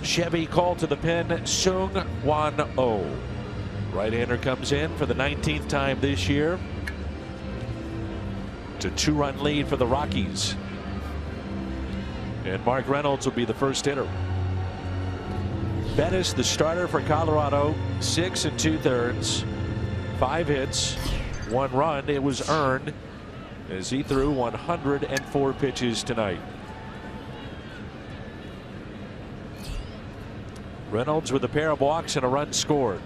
Chevy called to the pin, Sung Won Oh. Right-hander comes in for the 19th time this year. It's a 2-run lead for the Rockies. And Mark Reynolds will be the first hitter. Bettis, the starter for Colorado, 6 2/3, 5 hits, 1 run. It was earned as he threw 104 pitches tonight. Reynolds with a pair of walks and a run scored.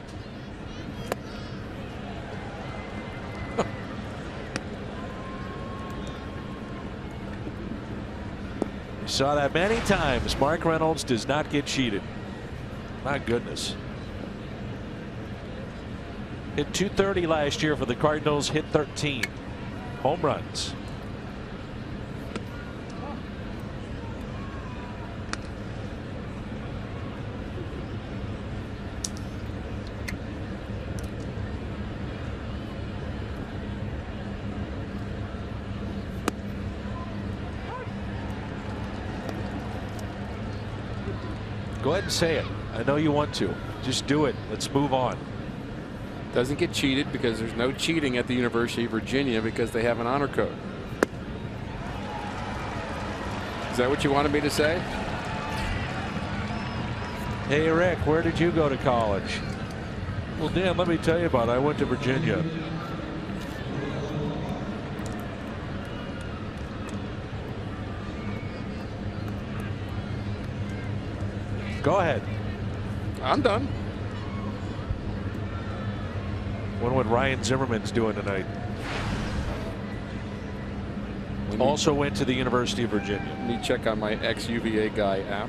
Saw that many times. Mark Reynolds does not get cheated. My goodness. Hit .230 last year for the Cardinals. Hit 13 home runs. Go ahead and say it. I know you want to. Just do it. Let's move on. Doesn't get cheated because there's no cheating at the University of Virginia because they have an honor code. Is that what you wanted me to say? Hey Rick, where did you go to college? Well, Dan, let me tell you about it. I went to Virginia. Go ahead. I'm done. Wonder what Ryan Zimmerman's doing tonight. Also went to the University of Virginia. Let me check on my ex-UVA guy app.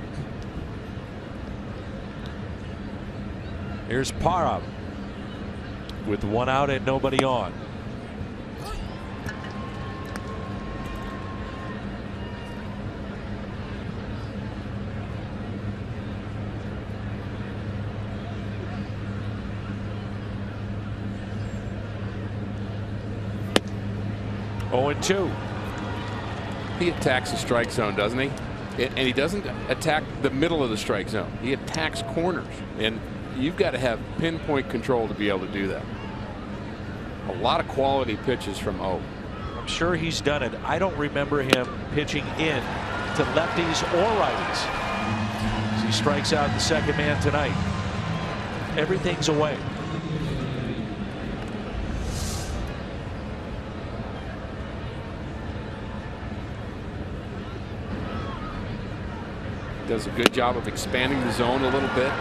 Here's Parra with 1 out and nobody on. Oh, 2. He attacks the strike zone, doesn't he? And he doesn't attack the middle of the strike zone. He attacks corners, and you've got to have pinpoint control to be able to do that. A lot of quality pitches from O. I'm sure he's done it. I don't remember him pitching in to lefties or righties. As he strikes out the second man tonight. Everything's away. Does a good job of expanding the zone a little bit.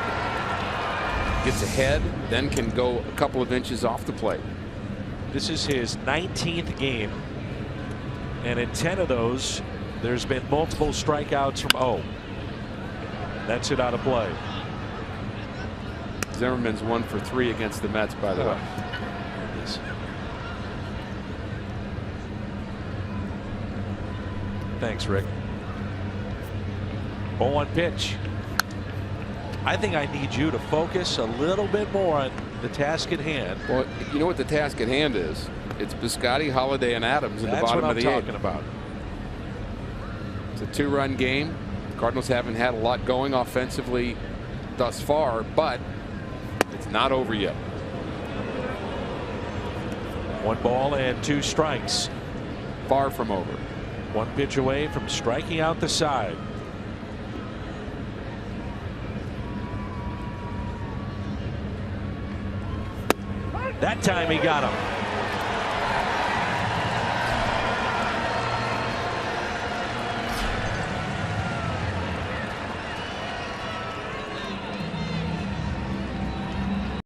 Gets ahead, then can go a couple of inches off the plate. This is his 19th game, and in 10 of those there's been multiple strikeouts from O. That's it out of play. Zimmerman's 1 for 3 against the Mets, by the way. Thanks, Rick. 0-1 pitch. I think I need you to focus a little bit more on the task at hand. Well, you know what the task at hand is? It's Biscotti, Holiday, and Adams in the bottom of the 8th. That's what I'm talking about. It's a 2-run game. Cardinals haven't had a lot going offensively thus far, but it's not over yet. 1 ball and 2 strikes. Far from over. 1 pitch away from striking out the side. That time he got him.